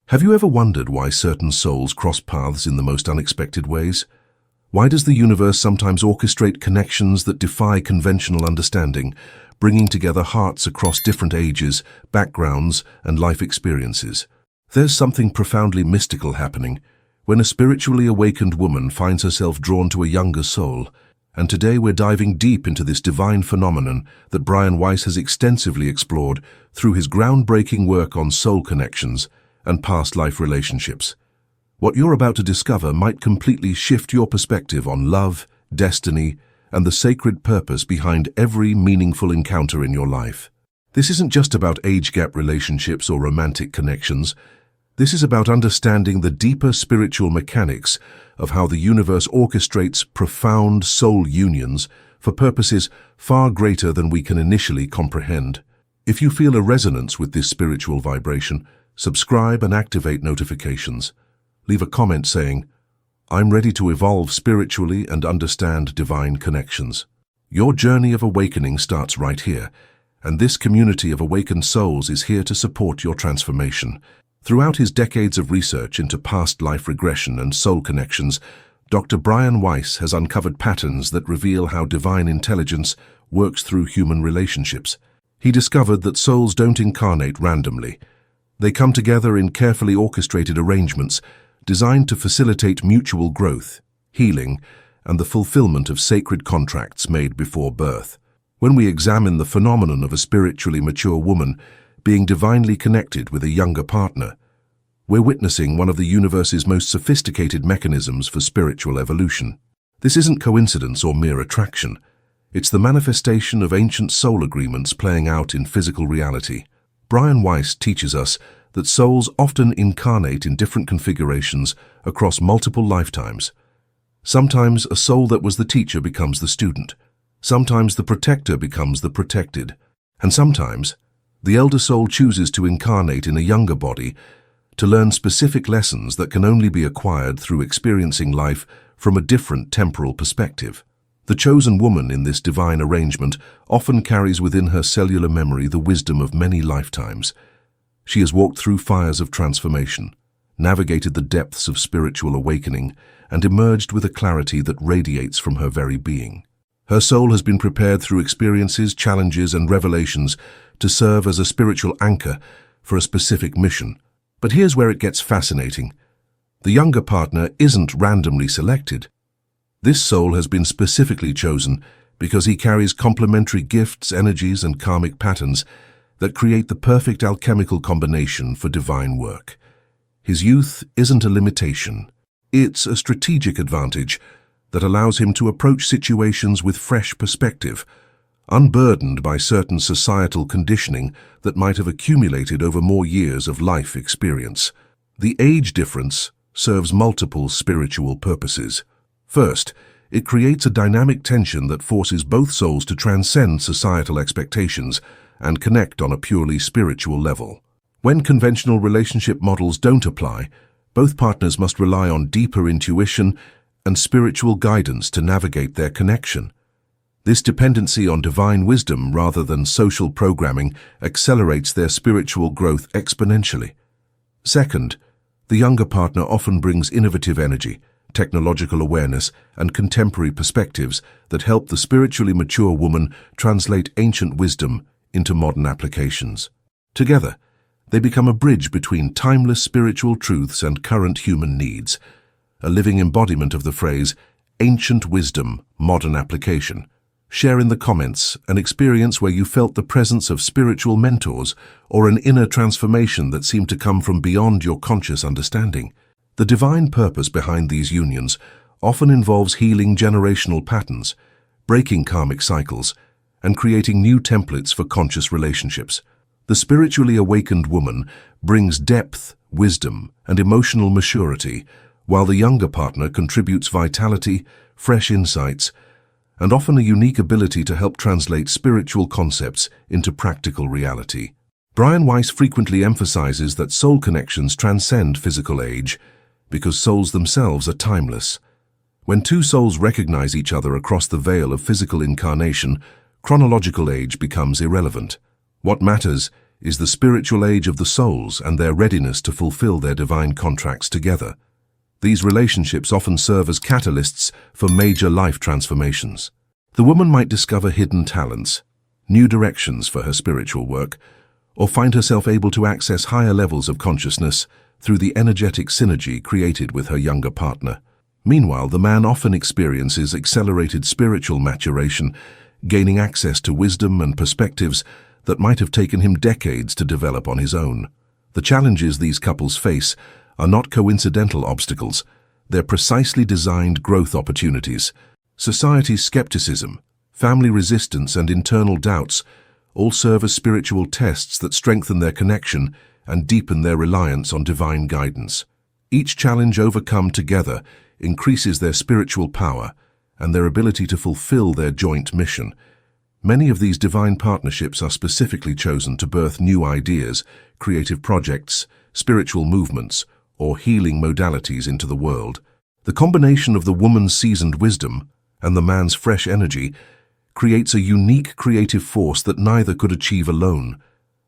Have you ever wondered why certain souls cross paths in the most unexpected ways? Why does the universe sometimes orchestrate connections that defy conventional understanding, bringing together hearts across different ages, backgrounds, and life experiences? There's something profoundly mystical happening when a spiritually awakened woman finds herself drawn to a younger soul. And today we're diving deep into this divine phenomenon that Brian Weiss has extensively explored through his groundbreaking work on soul connections and past life relationships. What you're about to discover might completely shift your perspective on love, destiny, and the sacred purpose behind every meaningful encounter in your life. This isn't just about age gap relationships or romantic connections. This is about understanding the deeper spiritual mechanics of how the universe orchestrates profound soul unions for purposes far greater than we can initially comprehend. If you feel a resonance with this spiritual vibration, subscribe and activate notifications. Leave a comment saying, "I'm ready to evolve spiritually and understand divine connections." Your journey of awakening starts right here, and this community of awakened souls is here to support your transformation. Throughout his decades of research into past life regression and soul connections, Dr. Brian Weiss has uncovered patterns that reveal how divine intelligence works through human relationships. He discovered that souls don't incarnate randomly. They come together in carefully orchestrated arrangements designed to facilitate mutual growth, healing, and the fulfillment of sacred contracts made before birth. When we examine the phenomenon of a spiritually mature woman being divinely connected with a younger partner, we're witnessing one of the universe's most sophisticated mechanisms for spiritual evolution. This isn't coincidence or mere attraction. It's the manifestation of ancient soul agreements playing out in physical reality. Brian Weiss teaches us that souls often incarnate in different configurations across multiple lifetimes. Sometimes a soul that was the teacher becomes the student. Sometimes the protector becomes the protected. And sometimes the elder soul chooses to incarnate in a younger body to learn specific lessons that can only be acquired through experiencing life from a different temporal perspective. The chosen woman in this divine arrangement often carries within her cellular memory the wisdom of many lifetimes. She has walked through fires of transformation, navigated the depths of spiritual awakening, and emerged with a clarity that radiates from her very being. Her soul has been prepared through experiences, challenges, and revelations to serve as a spiritual anchor for a specific mission. But here's where it gets fascinating. The younger partner isn't randomly selected. This soul has been specifically chosen because he carries complementary gifts, energies, and karmic patterns that create the perfect alchemical combination for divine work. His youth isn't a limitation. It's a strategic advantage that allows him to approach situations with fresh perspective, unburdened by certain societal conditioning that might have accumulated over more years of life experience. The age difference serves multiple spiritual purposes. First, it creates a dynamic tension that forces both souls to transcend societal expectations and connect on a purely spiritual level. When conventional relationship models don't apply, both partners must rely on deeper intuition and spiritual guidance to navigate their connection. This dependency on divine wisdom rather than social programming accelerates their spiritual growth exponentially. Second, the younger partner often brings innovative energy, technological awareness, and contemporary perspectives that help the spiritually mature woman translate ancient wisdom into modern applications. Together, they become a bridge between timeless spiritual truths and current human needs, a living embodiment of the phrase, ancient wisdom, modern application. Share in the comments an experience where you felt the presence of spiritual mentors or an inner transformation that seemed to come from beyond your conscious understanding. The divine purpose behind these unions often involves healing generational patterns, breaking karmic cycles, and creating new templates for conscious relationships. The spiritually awakened woman brings depth, wisdom, and emotional maturity, while the younger partner contributes vitality, fresh insights, and often a unique ability to help translate spiritual concepts into practical reality. Brian Weiss frequently emphasizes that soul connections transcend physical age because souls themselves are timeless. When two souls recognize each other across the veil of physical incarnation, chronological age becomes irrelevant. What matters is the spiritual age of the souls and their readiness to fulfill their divine contracts together. These relationships often serve as catalysts for major life transformations. The woman might discover hidden talents, new directions for her spiritual work, or find herself able to access higher levels of consciousness through the energetic synergy created with her younger partner. Meanwhile, the man often experiences accelerated spiritual maturation, gaining access to wisdom and perspectives that might have taken him decades to develop on his own. The challenges these couples face are not coincidental obstacles, they're precisely designed growth opportunities. Society's skepticism, family resistance, and internal doubts all serve as spiritual tests that strengthen their connection and deepen their reliance on divine guidance. Each challenge overcome together increases their spiritual power and their ability to fulfill their joint mission. Many of these divine partnerships are specifically chosen to birth new ideas, creative projects, spiritual movements, or healing modalities into the world. The combination of the woman's seasoned wisdom and the man's fresh energy creates a unique creative force that neither could achieve alone.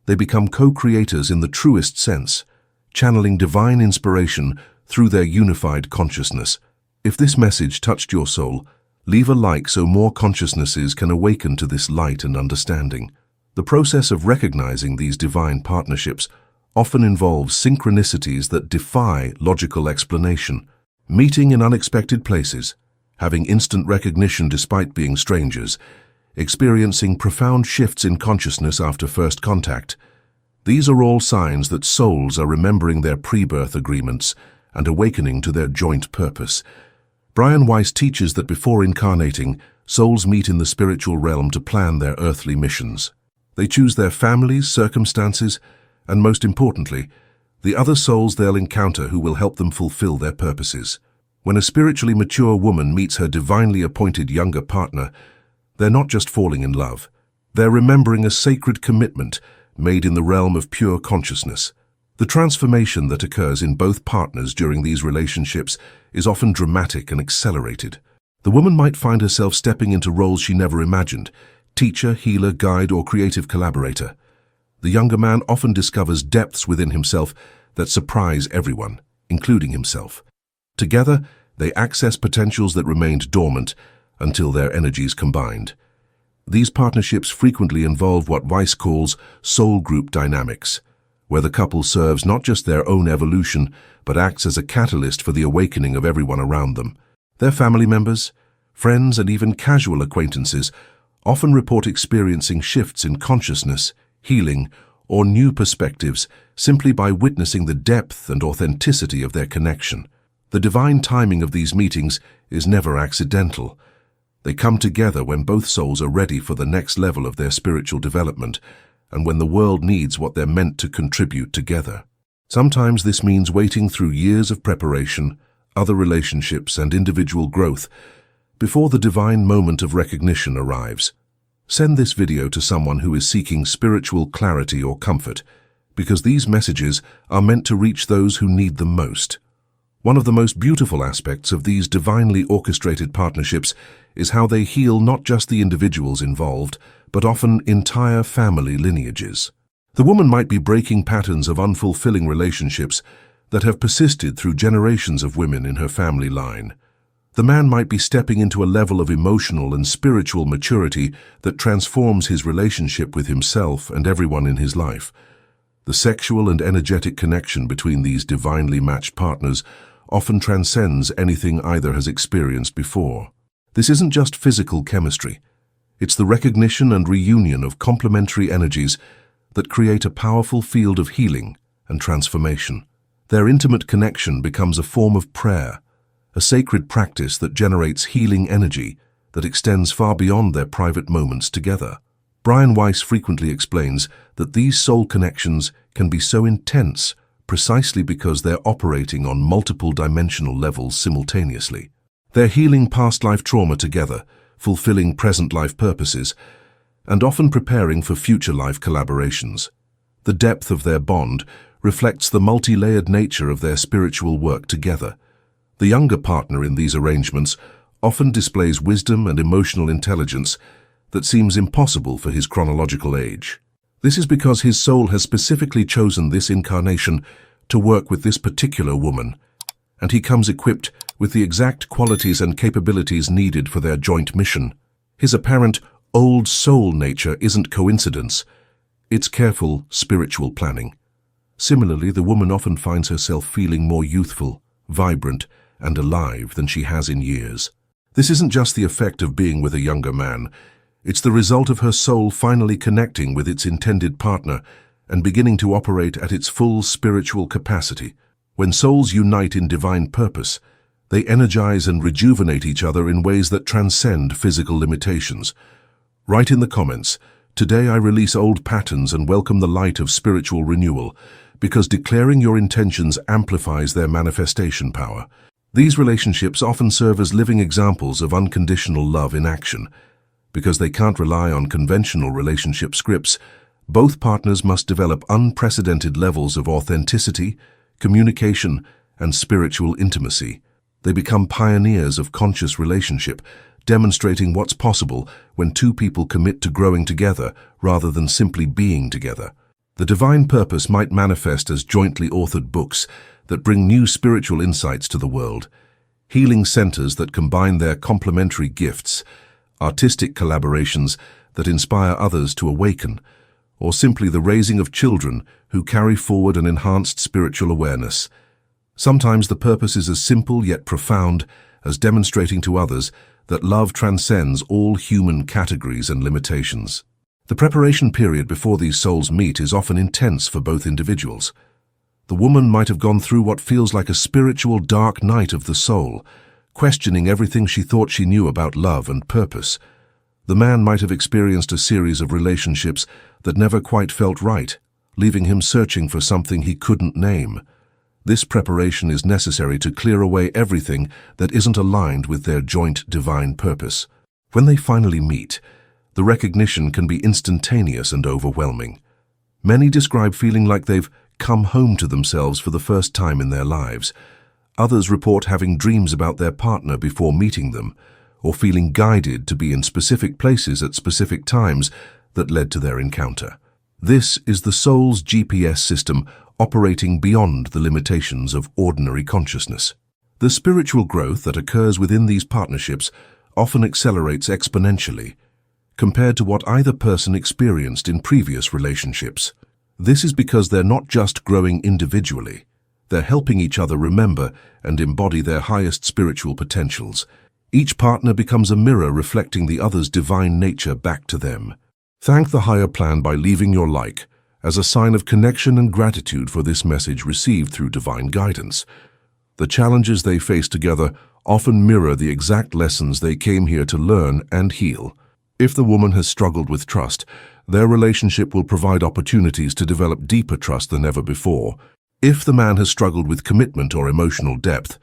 They become co-creators in the truest sense, channeling divine inspiration through their unified consciousness. If this message touched your soul, leave a like so more consciousnesses can awaken to this light and understanding. The process of recognizing these divine partnerships often involves synchronicities that defy logical explanation. Meeting in unexpected places, having instant recognition despite being strangers, experiencing profound shifts in consciousness after first contact. These are all signs that souls are remembering their pre-birth agreements and awakening to their joint purpose. Weiss teaches that before incarnating, souls meet in the spiritual realm to plan their earthly missions. They choose their families, circumstances, and most importantly, the other souls they'll encounter who will help them fulfill their purposes. When a spiritually mature woman meets her divinely appointed younger partner, they're not just falling in love. They're remembering a sacred commitment made in the realm of pure consciousness. The transformation that occurs in both partners during these relationships is often dramatic and accelerated. The woman might find herself stepping into roles she never imagined: teacher, healer, guide, or creative collaborator. The younger man often discovers depths within himself that surprise everyone, including himself. Together, they access potentials that remained dormant until their energies combined. These partnerships frequently involve what Weiss calls soul group dynamics, where the couple serves not just their own evolution, but acts as a catalyst for the awakening of everyone around them. Their family members, friends, and even casual acquaintances often report experiencing shifts in consciousness, healing, or new perspectives simply by witnessing the depth and authenticity of their connection. The divine timing of these meetings is never accidental. They come together when both souls are ready for the next level of their spiritual development and when the world needs what they're meant to contribute together. Sometimes this means waiting through years of preparation, other relationships, and individual growth before the divine moment of recognition arrives. Send this video to someone who is seeking spiritual clarity or comfort, because these messages are meant to reach those who need them most. One of the most beautiful aspects of these divinely orchestrated partnerships is how they heal not just the individuals involved, but often entire family lineages. The woman might be breaking patterns of unfulfilling relationships that have persisted through generations of women in her family line. The man might be stepping into a level of emotional and spiritual maturity that transforms his relationship with himself and everyone in his life. The sexual and energetic connection between these divinely matched partners often transcends anything either has experienced before. This isn't just physical chemistry. It's the recognition and reunion of complementary energies that create a powerful field of healing and transformation. Their intimate connection becomes a form of prayer, a sacred practice that generates healing energy that extends far beyond their private moments together. Weiss frequently explains that these soul connections can be so intense precisely because they're operating on multiple dimensional levels simultaneously. They're healing past life trauma together, fulfilling present life purposes, and often preparing for future life collaborations. The depth of their bond reflects the multi-layered nature of their spiritual work together. The younger partner in these arrangements often displays wisdom and emotional intelligence that seems impossible for his chronological age. This is because his soul has specifically chosen this incarnation to work with this particular woman, and he comes equipped with the exact qualities and capabilities needed for their joint mission. His apparent old soul nature isn't coincidence, it's careful spiritual planning. Similarly, the woman often finds herself feeling more youthful, vibrant, and alive than she has in years. This isn't just the effect of being with a younger man, it's the result of her soul finally connecting with its intended partner and beginning to operate at its full spiritual capacity. When souls unite in divine purpose, they energize and rejuvenate each other in ways that transcend physical limitations. Write in the comments, "Today I release old patterns and welcome the light of spiritual renewal," because declaring your intentions amplifies their manifestation power. These relationships often serve as living examples of unconditional love in action. Because they can't rely on conventional relationship scripts, both partners must develop unprecedented levels of authenticity, communication, and spiritual intimacy. They become pioneers of conscious relationship, demonstrating what's possible when two people commit to growing together rather than simply being together. The divine purpose might manifest as jointly authored books that bring new spiritual insights to the world, healing centers that combine their complementary gifts, artistic collaborations that inspire others to awaken, or simply the raising of children who carry forward an enhanced spiritual awareness. Sometimes the purpose is as simple yet profound as demonstrating to others that love transcends all human categories and limitations. The preparation period before these souls meet is often intense for both individuals. The woman might have gone through what feels like a spiritual dark night of the soul, questioning everything she thought she knew about love and purpose. The man might have experienced a series of relationships that never quite felt right, leaving him searching for something he couldn't name. This preparation is necessary to clear away everything that isn't aligned with their joint divine purpose. When they finally meet, the recognition can be instantaneous and overwhelming. Many describe feeling like they've come home to themselves for the first time in their lives. Others report having dreams about their partner before meeting them, or feeling guided to be in specific places at specific times that led to their encounter. This is the soul's GPS system operating beyond the limitations of ordinary consciousness. The spiritual growth that occurs within these partnerships often accelerates exponentially, compared to what either person experienced in previous relationships. This is because they're not just growing individually, they're helping each other remember and embody their highest spiritual potentials. Each partner becomes a mirror reflecting the other's divine nature back to them. Thank the higher plan by leaving your like, as a sign of connection and gratitude for this message received through divine guidance. The challenges they face together often mirror the exact lessons they came here to learn and heal. If the woman has struggled with trust, their relationship will provide opportunities to develop deeper trust than ever before. If the man has struggled with commitment or emotional depth,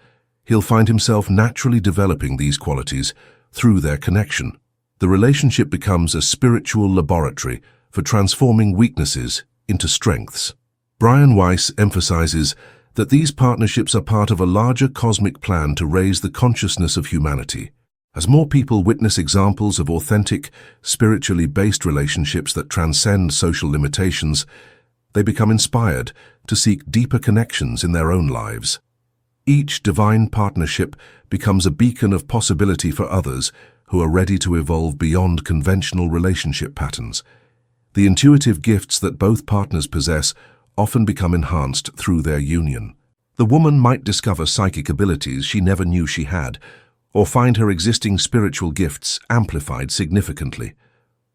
he'll find himself naturally developing these qualities through their connection. The relationship becomes a spiritual laboratory for transforming weaknesses into strengths. Brian Weiss emphasizes that these partnerships are part of a larger cosmic plan to raise the consciousness of humanity. As more people witness examples of authentic, spiritually based relationships that transcend social limitations, they become inspired to seek deeper connections in their own lives. Each divine partnership becomes a beacon of possibility for others who are ready to evolve beyond conventional relationship patterns. The intuitive gifts that both partners possess often become enhanced through their union. The woman might discover psychic abilities she never knew she had, or find her existing spiritual gifts amplified significantly.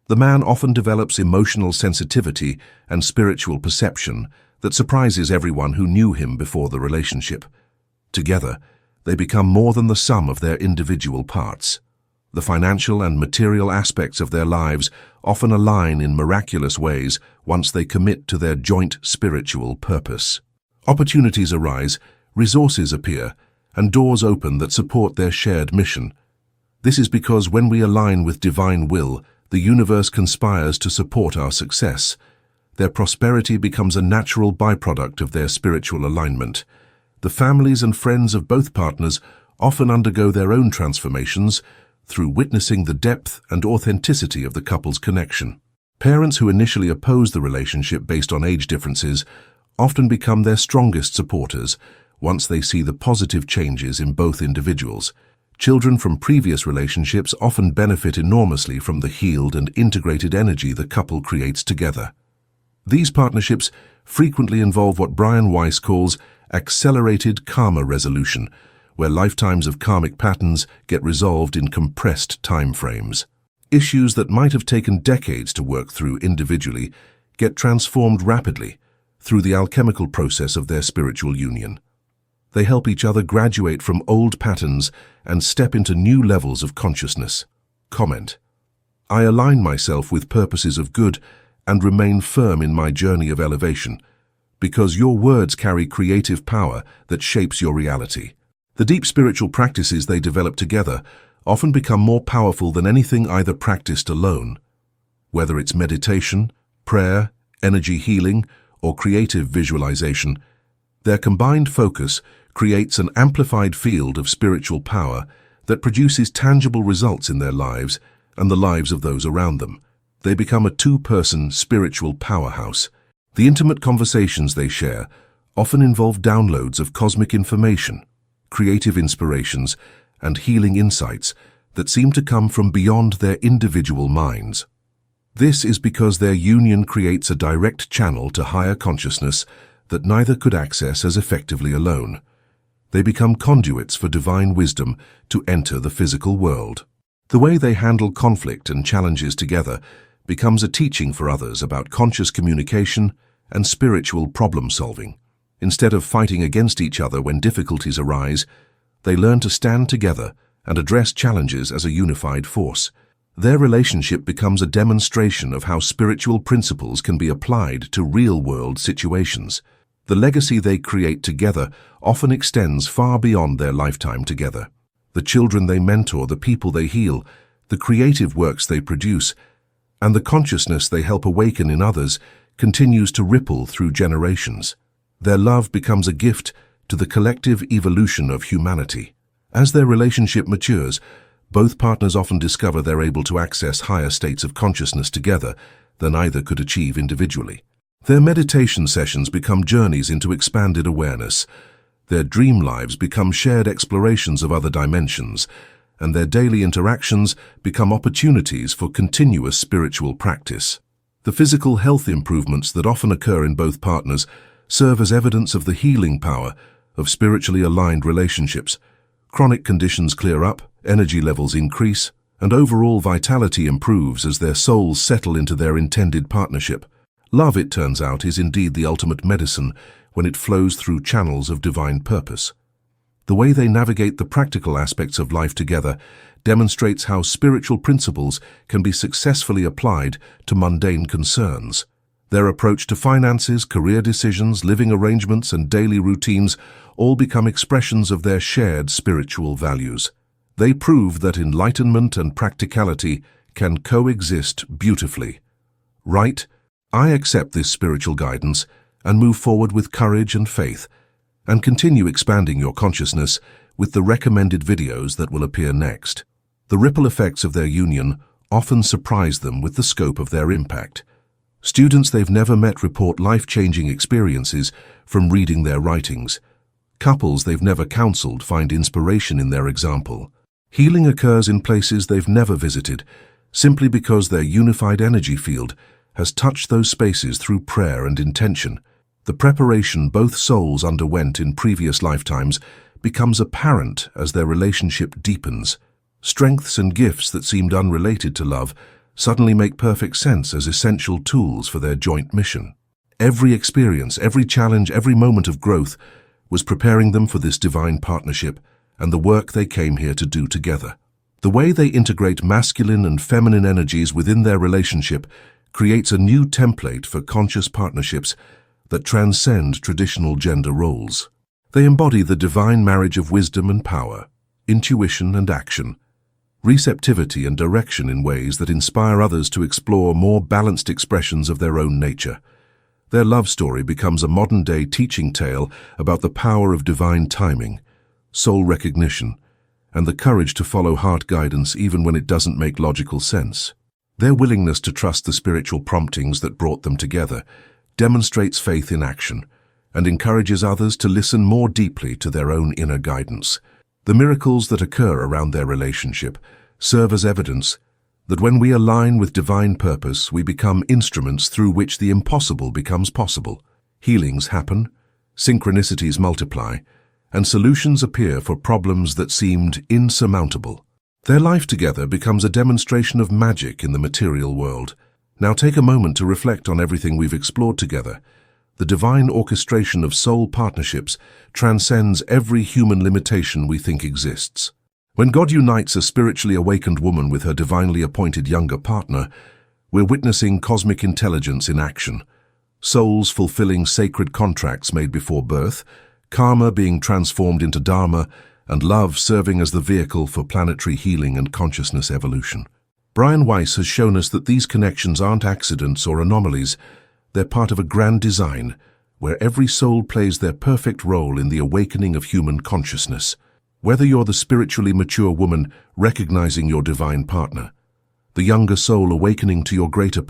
The man often develops emotional sensitivity and spiritual perception that surprises everyone who knew him before the relationship. Together, they become more than the sum of their individual parts. The financial and material aspects of their lives often align in miraculous ways once they commit to their joint spiritual purpose. Opportunities arise, resources appear, and doors open that support their shared mission. This is because when we align with divine will, the universe conspires to support our success. Their prosperity becomes a natural byproduct of their spiritual alignment. The families and friends of both partners often undergo their own transformations through witnessing the depth and authenticity of the couple's connection. Parents who initially oppose the relationship based on age differences often become their strongest supporters once they see the positive changes in both individuals. Children from previous relationships often benefit enormously from the healed and integrated energy the couple creates together. These partnerships frequently involve what Weiss calls accelerated karma resolution, where lifetimes of karmic patterns get resolved in compressed time frames. Issues that might have taken decades to work through individually get transformed rapidly through the alchemical process of their spiritual union. They help each other graduate from old patterns and step into new levels of consciousness. Comment: I align myself with purposes of good and remain firm in my journey of elevation, because your words carry creative power that shapes your reality. The deep spiritual practices they develop together often become more powerful than anything either practiced alone. Whether it's meditation, prayer, energy healing, or creative visualization, their combined focus creates an amplified field of spiritual power that produces tangible results in their lives and the lives of those around them. They become a two-person spiritual powerhouse. The intimate conversations they share often involve downloads of cosmic information, creative inspirations, and healing insights that seem to come from beyond their individual minds. This is because their union creates a direct channel to higher consciousness that neither could access as effectively alone. They become conduits for divine wisdom to enter the physical world. The way they handle conflict and challenges together becomes a teaching for others about conscious communication and spiritual problem-solving. Instead of fighting against each other when difficulties arise, they learn to stand together and address challenges as a unified force. Their relationship becomes a demonstration of how spiritual principles can be applied to real-world situations. The legacy they create together often extends far beyond their lifetime together. The children they mentor, the people they heal, the creative works they produce, and the consciousness they help awaken in others continues to ripple through generations. Their love becomes a gift to the collective evolution of humanity. As their relationship matures, both partners often discover they're able to access higher states of consciousness together than either could achieve individually. Their meditation sessions become journeys into expanded awareness. Their dream lives become shared explorations of other dimensions, and their daily interactions become opportunities for continuous spiritual practice. The physical health improvements that often occur in both partners serve as evidence of the healing power of spiritually aligned relationships. Chronic conditions clear up, energy levels increase, and overall vitality improves as their souls settle into their intended partnership. Love, it turns out, is indeed the ultimate medicine when it flows through channels of divine purpose. The way they navigate the practical aspects of life together demonstrates how spiritual principles can be successfully applied to mundane concerns. Their approach to finances, career decisions, living arrangements, and daily routines all become expressions of their shared spiritual values. They prove that enlightenment and practicality can coexist beautifully. Right? I accept this spiritual guidance and move forward with courage and faith, and continue expanding your consciousness with the recommended videos that will appear next. The ripple effects of their union often surprise them with the scope of their impact. Students they've never met report life-changing experiences from reading their writings. Couples they've never counseled find inspiration in their example. Healing occurs in places they've never visited, simply because their unified energy field has touched those spaces through prayer and intention. The preparation both souls underwent in previous lifetimes becomes apparent as their relationship deepens. Strengths and gifts that seemed unrelated to love suddenly make perfect sense as essential tools for their joint mission. Every experience, every challenge, every moment of growth was preparing them for this divine partnership and the work they came here to do together. The way they integrate masculine and feminine energies within their relationship creates a new template for conscious partnerships that transcend traditional gender roles. They embody the divine marriage of wisdom and power, intuition and action, receptivity and direction in ways that inspire others to explore more balanced expressions of their own nature. Their love story becomes a modern-day teaching tale about the power of divine timing, soul recognition, and the courage to follow heart guidance even when it doesn't make logical sense. Their willingness to trust the spiritual promptings that brought them together demonstrates faith in action and encourages others to listen more deeply to their own inner guidance. The miracles that occur around their relationship serve as evidence that when we align with divine purpose, we become instruments through which the impossible becomes possible. Healings happen, synchronicities multiply, and solutions appear for problems that seemed insurmountable. Their life together becomes a demonstration of magic in the material world. Now take a moment to reflect on everything we've explored together. The divine orchestration of soul partnerships transcends every human limitation we think exists. When God unites a spiritually awakened woman with her divinely appointed younger partner, we're witnessing cosmic intelligence in action. Souls fulfilling sacred contracts made before birth, karma being transformed into dharma, and love serving as the vehicle for planetary healing and consciousness evolution. Brian Weiss has shown us that these connections aren't accidents or anomalies. They're part of a grand design, where every soul plays their perfect role in the awakening of human consciousness. Whether you're the spiritually mature woman recognizing your divine partner, the younger soul awakening to your greater purpose,